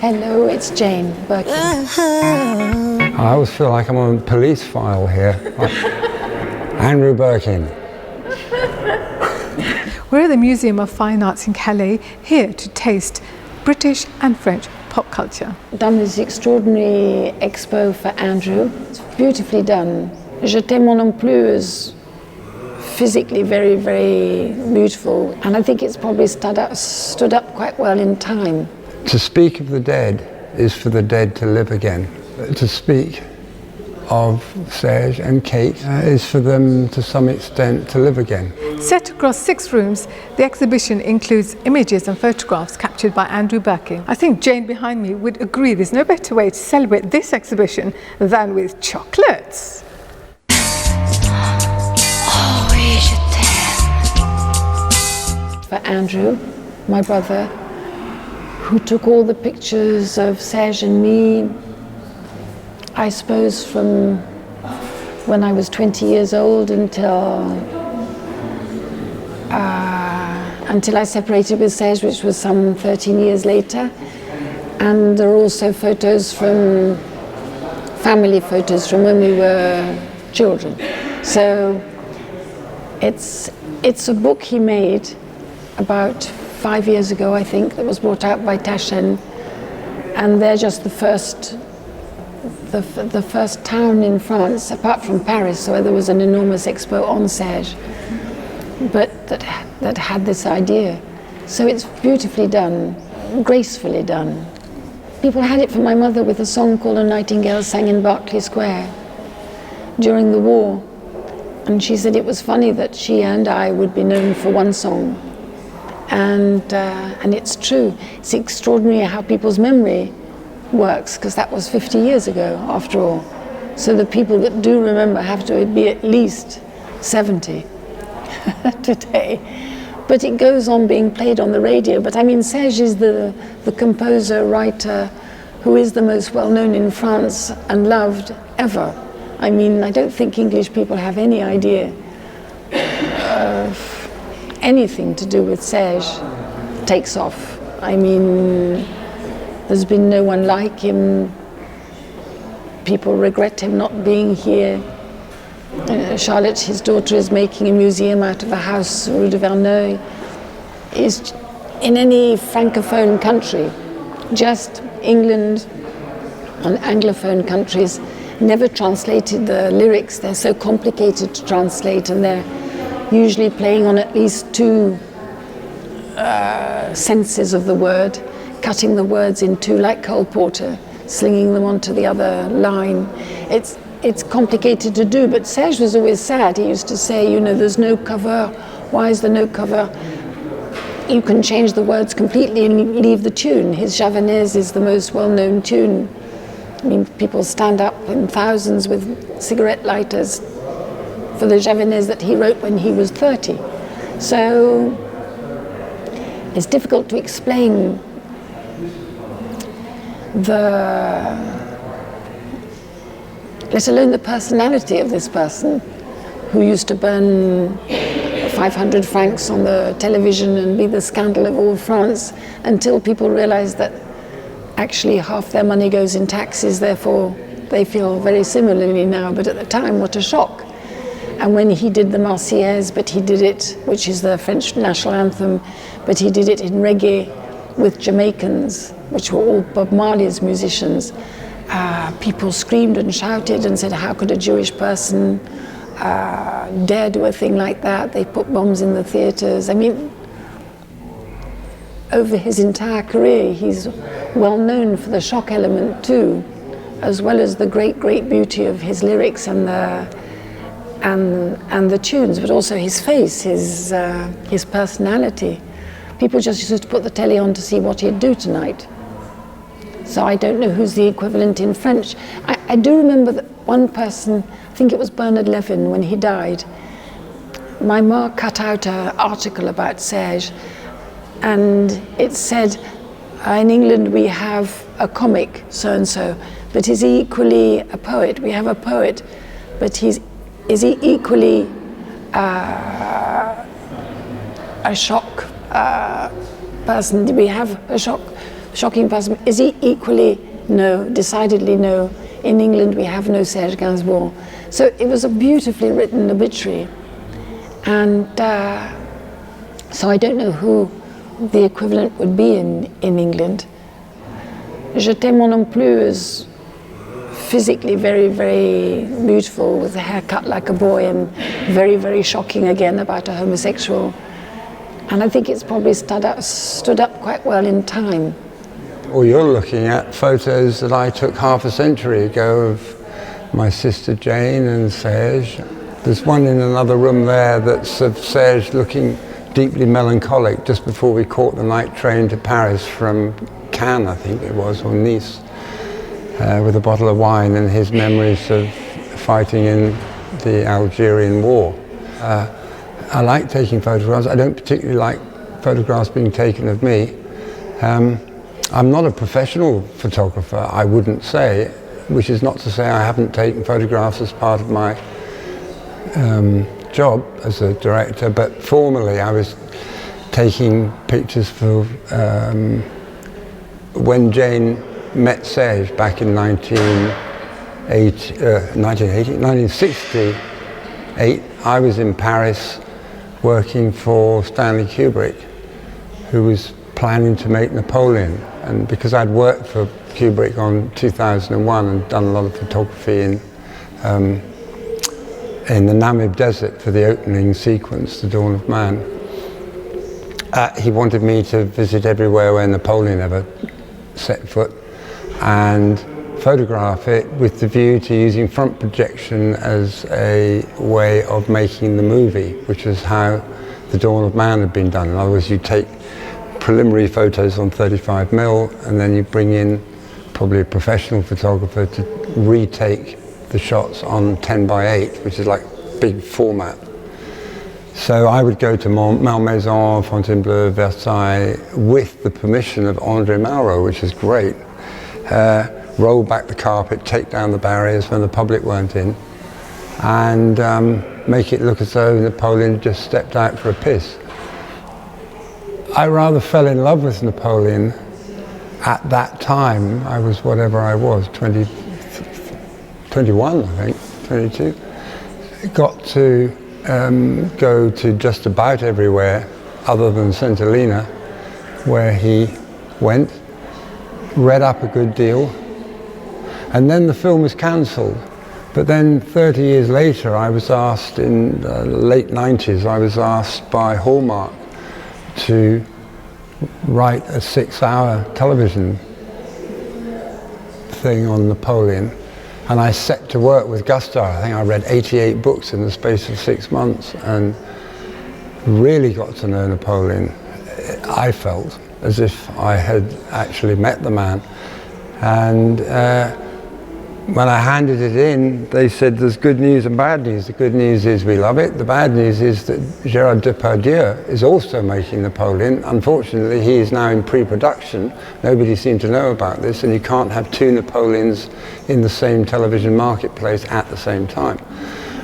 Hello, it's Jane Birkin. I always feel like I'm on a police file here. Andrew Birkin. We're at the Museum of Fine Arts in Calais, here to taste British and French pop culture. Done this extraordinary expo for Andrew. It's beautifully done. Je t'aime non plus is physically very, very beautiful, and I think it's probably stood up quite well in time. To speak of the dead is for the dead to live again. To speak of Serge and Kate is for them to some extent to live again. Set across 6 rooms, the exhibition includes images and photographs captured by Andrew Birkin. I think Jane behind me would agree there's no better way to celebrate this exhibition than with chocolates. Oh oui, je t'aime. For Andrew, my brother, who took all the pictures of Serge and me, I suppose from when I was 20 years old until I separated with Serge, which was some 13 years later. And there are also photos from, family photos from when we were children. So it's a book he made about 5 years ago, I think, that was brought out by Taschen, and they're just the first town in France, apart from Paris, where there was an enormous expo on Serge, but that had this idea. So it's beautifully done, gracefully done. People had it for my mother with a song called A Nightingale Sang in Berkeley Square during the war, and she said it was funny that she and I would be known for one song. And it's true. It's extraordinary how people's memory works, because that was 50 years ago, after all. So the people that do remember have to be at least 70 today. But it goes on being played on the radio. But I mean, Serge is the composer, writer, who is the most well-known in France and loved ever. I mean, I don't think English people have any idea of anything to do with Serge takes off. I mean, there's been no one like him. People regret him not being here. Charlotte, his daughter, is making a museum out of a house, Rue de Verneuil. Is in any francophone country, just England and Anglophone countries, never translated the lyrics. They're so complicated to translate, and they're usually playing on at least 2 senses of the word, cutting the words in 2 like Cole Porter, slinging them onto the other line. It's complicated to do, but Serge was always sad. He used to say, you know, there's no cover. Why is there no cover? You can change the words completely and leave the tune. His Javanaise is the most well-known tune. I mean, people stand up in thousands with cigarette lighters for the Javanaise that he wrote when he was 30. So it's difficult to explain let alone the personality of this person, who used to burn 500 francs on the television and be the scandal of all France, until people realized that actually half their money goes in taxes, therefore they feel very similarly now, but at the time, what a shock. And when he did the Marseillaise, but he did it, which is the French national anthem, but he did it in reggae with Jamaicans, which were all Bob Marley's musicians. People screamed and shouted and said, how could a Jewish person dare do a thing like that? They put bombs in the theaters. I mean, over his entire career, he's well known for the shock element too, as well as the great, great beauty of his lyrics and the tunes, but also his face, his personality. People just used to put the telly on to see what he'd do tonight. So I don't know who's the equivalent in French. I do remember that one person, I think it was Bernard Levin, when he died, my ma cut out an article about Serge, and it said, in England we have a comic, so-and-so, but is he equally a poet? We have a poet, but is he equally a shock person? Do we have a shock shocking person. Is he equally no, decidedly no. In England we have no Serge Gainsbourg. So it was a beautifully written obituary. And so I don't know who the equivalent would be in England. Je t'aime non plus is physically very, very beautiful, with a hair cut like a boy, and very, very shocking again about a homosexual. And I think it's probably stood up quite well in time. Well, you're looking at photos that I took half a century ago of my sister Jane and Serge. There's one in another room there that's of Serge looking deeply melancholic just before we caught the night train to Paris from Cannes, I think it was, or Nice, with a bottle of wine and his memories of fighting in the Algerian War. I like taking photographs. I don't particularly like photographs being taken of me. I'm not a professional photographer, I wouldn't say, which is not to say I haven't taken photographs as part of my job as a director, but formally I was taking pictures for when Jane met Serge back in 1968. I was in Paris working for Stanley Kubrick, who was planning to make Napoleon. And because I'd worked for Kubrick on 2001 and done a lot of photography in the Namib Desert for the opening sequence, The Dawn of Man, he wanted me to visit everywhere where Napoleon ever set foot and photograph it with the view to using front projection as a way of making the movie, which is how The Dawn of Man had been done. In other words, you take preliminary photos on 35mm and then you bring in probably a professional photographer to retake the shots on 10x8, which is like big format. So I would go to Malmaison, Fontainebleau, Versailles with the permission of André Malraux, which is great. Roll back the carpet, take down the barriers when the public weren't in, and make it look as though Napoleon just stepped out for a piss. I rather fell in love with Napoleon at that time. I was whatever I was, 21 I think, 22. Got to go to just about everywhere other than St. Helena, where he went, read up a good deal, and then the film was cancelled. But then 30 years later, I was asked, in the late 90s, I was asked by Hallmark to write a 6-hour television thing on Napoleon. And I set to work with gusto. I think I read 88 books in the space of 6 months and really got to know Napoleon. I felt as if I had actually met the man. And when I handed it in, they said there's good news and bad news. The good news is we love it. The bad news is that Gérard Depardieu is also making Napoleon. Unfortunately, he is now in pre-production. Nobody seemed to know about this, and you can't have two Napoleons in the same television marketplace at the same time,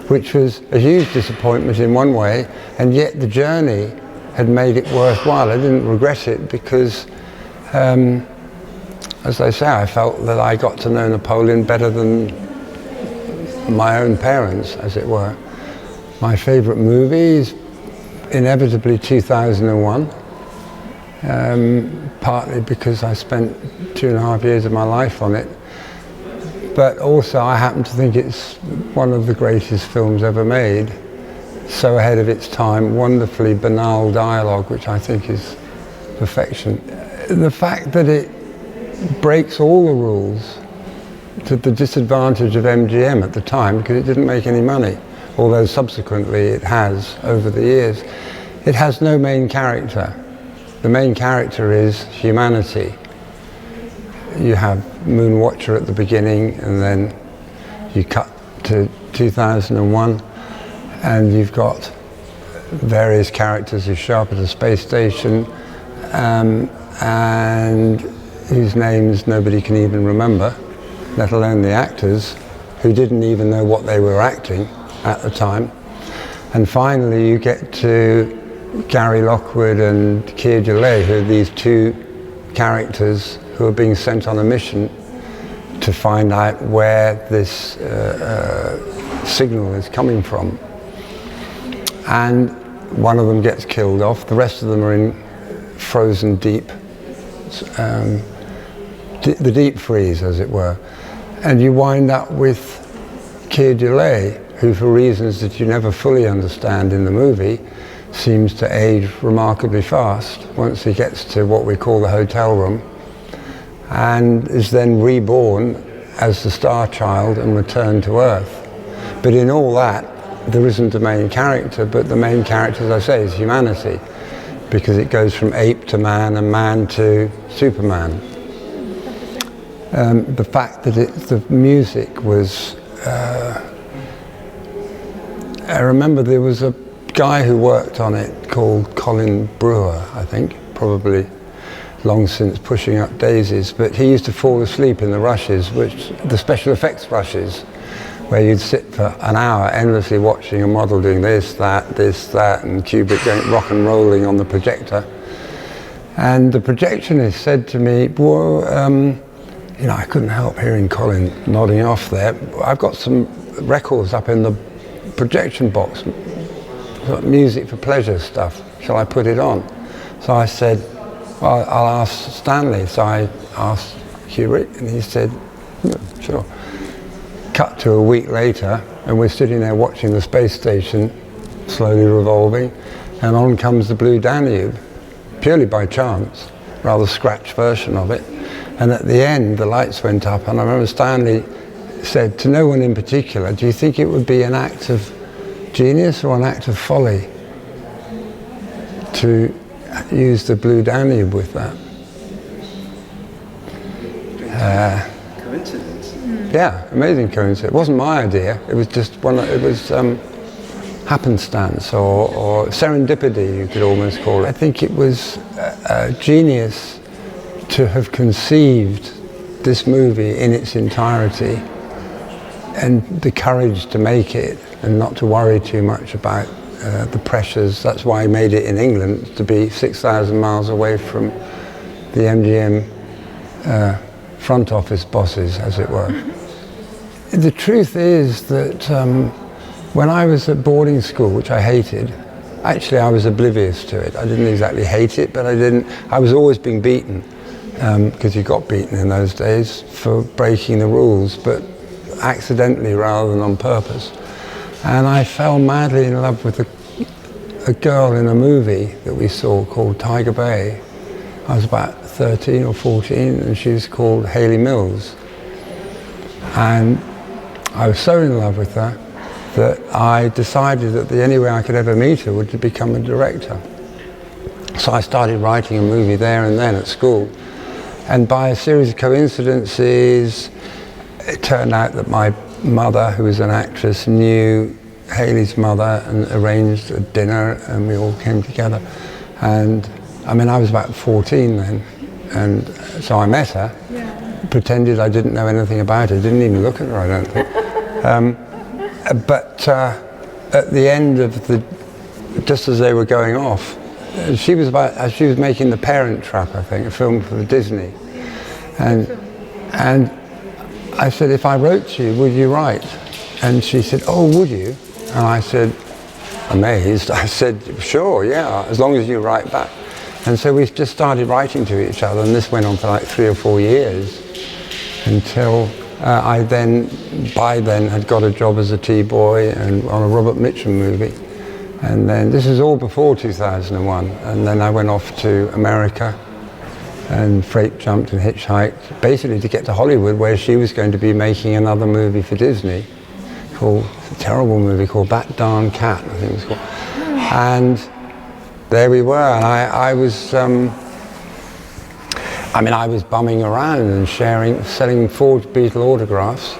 which was a huge disappointment in one way, and yet the journey had made it worthwhile. I didn't regret it because as I say, I felt that I got to know Napoleon better than my own parents, as it were. My favourite movie is inevitably 2001, partly because I spent 2.5 years of my life on it, but also I happen to think it's one of the greatest films ever made, so ahead of its time, wonderfully banal dialogue, which I think is perfection. The fact that it breaks all the rules to the disadvantage of MGM at the time, because it didn't make any money, although subsequently it has over the years. It has no main character. The main character is humanity. You have Moon Watcher at the beginning, and then you cut to 2001, and you've got various characters who show up at a space station, and whose names nobody can even remember, let alone the actors, who didn't even know what they were acting at the time. And finally you get to Gary Lockwood and Keir Dullea, who are these two characters who are being sent on a mission to find out where this signal is coming from. And one of them gets killed off, the rest of them are in frozen deep, the deep freeze, as it were. And you wind up with Calais, who, for reasons that you never fully understand in the movie, seems to age remarkably fast once he gets to what we call the hotel room, and is then reborn as the star child and returned to Earth. But in all that, there isn't a main character, but the main character, as I say, is humanity, because it goes from ape to man and man to Superman. The fact that the music was, I remember there was a guy who worked on it called Colin Brewer, I think, probably long since pushing up daisies, but he used to fall asleep in the rushes, the special effects rushes, where you'd sit for an hour endlessly watching a model doing this, that, and Kubrick going rock and rolling on the projector. And the projectionist said to me, well, I couldn't help hearing Colin nodding off there. I've got some records up in the projection box, music for pleasure stuff. Shall I put it on? So I said, well, I'll ask Stanley. So I asked Kubrick, and he said, sure. Cut to a week later, and we're sitting there watching the space station slowly revolving, and on comes the Blue Danube, purely by chance, rather scratch version of it. And at the end, the lights went up, and I remember Stanley said to no one in particular, do you think it would be an act of genius or an act of folly to use the Blue Danube with that? Coincidence. Yeah, amazing coincidence. It wasn't my idea. It was just happenstance or serendipity, you could almost call it. I think it was a genius to have conceived this movie in its entirety, and the courage to make it and not to worry too much about the pressures. That's why he made it in England, to be 6,000 miles away from the MGM front office bosses, as it were. The truth is that when I was at boarding school, which I hated, actually I was oblivious to it. I didn't exactly hate it, but I was always being beaten, because you got beaten in those days for breaking the rules, but accidentally rather than on purpose. And I fell madly in love with a girl in a movie that we saw called Tiger Bay. I was about 13 or 14, and she was called Hayley Mills. And I was so in love with her that I decided that the only way I could ever meet her would to become a director. So I started writing a movie there and then at school. And by a series of coincidences, it turned out that my mother, who was an actress, knew Hayley's mother and arranged a dinner, and we all came together. And I mean, I was about 14 then, and so I met her, pretended I didn't know anything about her, didn't even look at her, I don't think. But at the end of just as they were going off, she was making The Parent Trap, I think, a film for Disney. And I said, if I wrote to you, would you write? And she said, oh, would you? And I said, amazed, I said, sure, yeah, as long as you write back. And so we just started writing to each other, and this went on for like 3 or 4 years until I by then had got a job as a T-boy and on a Robert Mitchum movie. And then this is all before 2001, and then I went off to America and freight jumped and hitchhiked, basically to get to Hollywood, where she was going to be making another movie for Disney, a terrible movie called That Darn Cat, I think it was called. And there we were, and I was bumming around and selling forged Beatle autographs.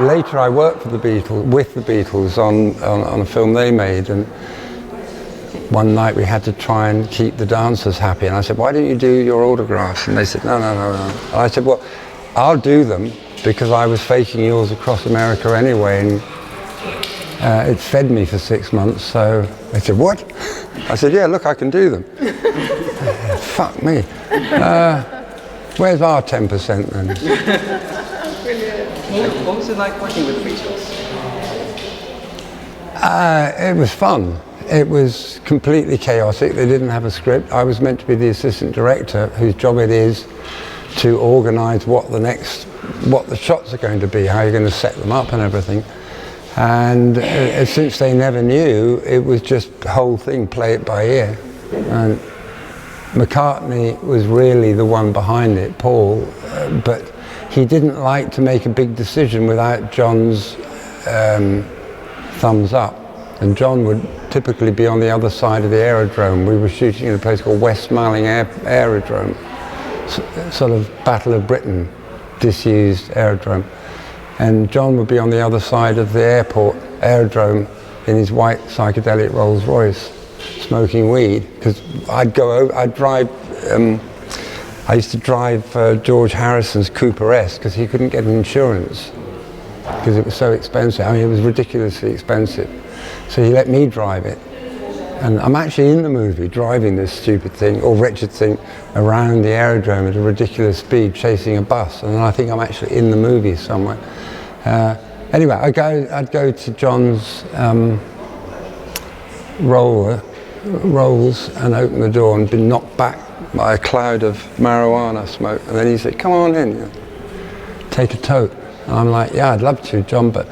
Later I worked with the Beatles on a film they made, and one night we had to try and keep the dancers happy, and I said, why don't you do your autographs? And they said, no. And I said, well, I'll do them, because I was faking yours across America anyway, and it fed me for 6 months. So they said, what? I said, yeah, look, I can do them. Fuck me. Where's our 10% then? What was it like working with Beatles? It was fun. It was completely chaotic. They didn't have a script. I was meant to be the assistant director, whose job it is to organise what the shots are going to be, how you're going to set them up and everything. And since they never knew, it was just the whole thing, play it by ear. And McCartney was really the one behind it, Paul, but he didn't like to make a big decision without John's thumbs up. And John would typically be on the other side of the aerodrome. We were shooting in a place called West Smiling Aerodrome, sort of Battle of Britain, disused aerodrome. And John would be on the other side of the aerodrome in his white psychedelic Rolls Royce, smoking weed. Because I used to drive George Harrison's Cooper S because he couldn't get insurance because it was so expensive. I mean, it was ridiculously expensive. So he let me drive it. And I'm actually in the movie driving this stupid thing, or wretched thing, around the aerodrome at a ridiculous speed, chasing a bus. And I think I'm actually in the movie somewhere. Anyway, I'd go to John's rolls and open the door and be knocked back by a cloud of marijuana smoke. And then he said, come on in, take a toke. And I'm like, yeah, I'd love to, John, but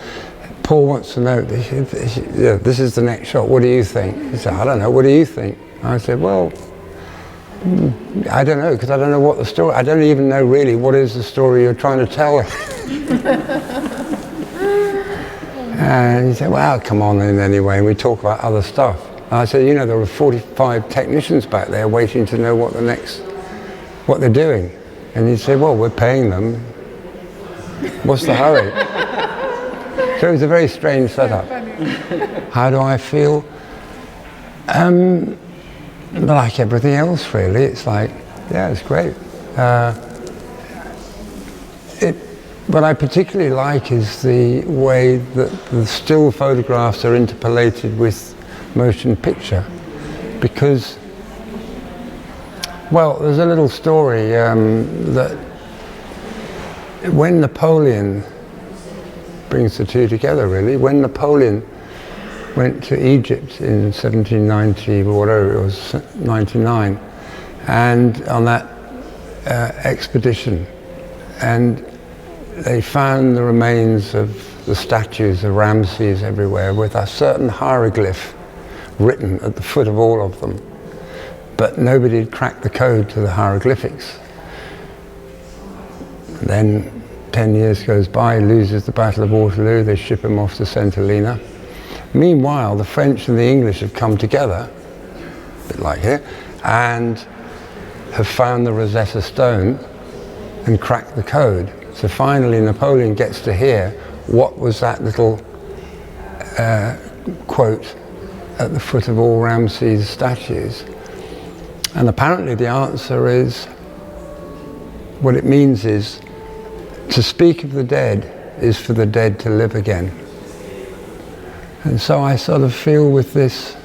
Paul wants to know, this is the next shot, what do you think? He said, I don't know, what do you think? I said, well, I don't know, because I don't know what the story, I don't even know really what is the story you're trying to tell. And he said, well, come on in anyway, and we talk about other stuff. And I said, you know, there were 45 technicians back there waiting to know what they're doing. And he said, well, we're paying them. What's the hurry? So it was a very strange setup. How do I feel? Like everything else, really. It's like, yeah, it's great. What I particularly like is the way that the still photographs are interpolated with motion picture, because, well, there's a little story that when Napoleon brings the two together, really. When Napoleon went to Egypt in 1790, or whatever it was, 99, and on that expedition, and they found the remains of the statues of Ramses everywhere with a certain hieroglyph written at the foot of all of them, but nobody had cracked the code to the hieroglyphics. Then 10 years goes by, he loses the Battle of Waterloo, they ship him off to St. Helena. Meanwhile, the French and the English have come together, a bit like here, and have found the Rosetta Stone and cracked the code. So finally Napoleon gets to hear what was that little quote at the foot of all Ramses statues. And apparently the answer is, what it means is, to speak of the dead is for the dead to live again. And so I sort of feel with this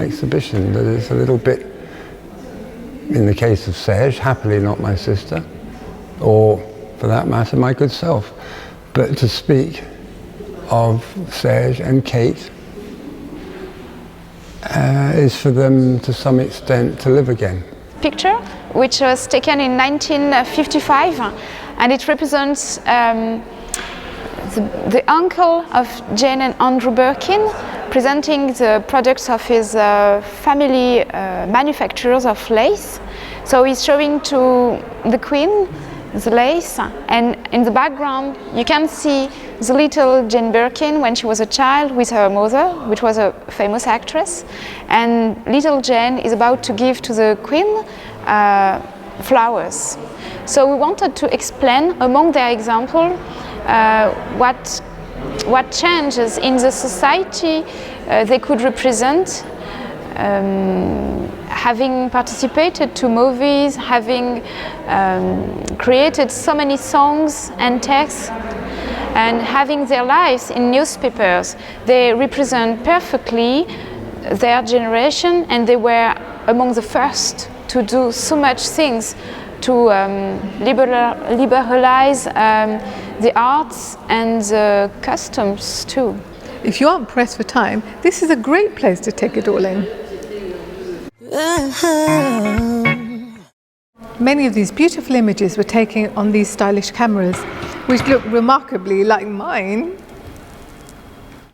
exhibition that it's a little bit, in the case of Serge, happily not my sister, or for that matter, my good self, but to speak of Serge and Kate is for them to some extent to live again. Picture, which was taken in 1955, and it represents the uncle of Jane and Andrew Birkin, presenting the products of his family manufacturers of lace. So he's showing to the Queen the lace, and in the background you can see the little Jane Birkin when she was a child with her mother, which was a famous actress, and little Jane is about to give to the Queen flowers. So we wanted to explain, among their example, what changes in the society they could represent, having participated to movies, having created so many songs and texts, and having their lives in newspapers. They represent perfectly their generation, and they were among the first to do so much things to liberalize the arts and the customs too. If you aren't pressed for time, this is a great place to take it all in. Many of these beautiful images were taken on these stylish cameras, which look remarkably like mine.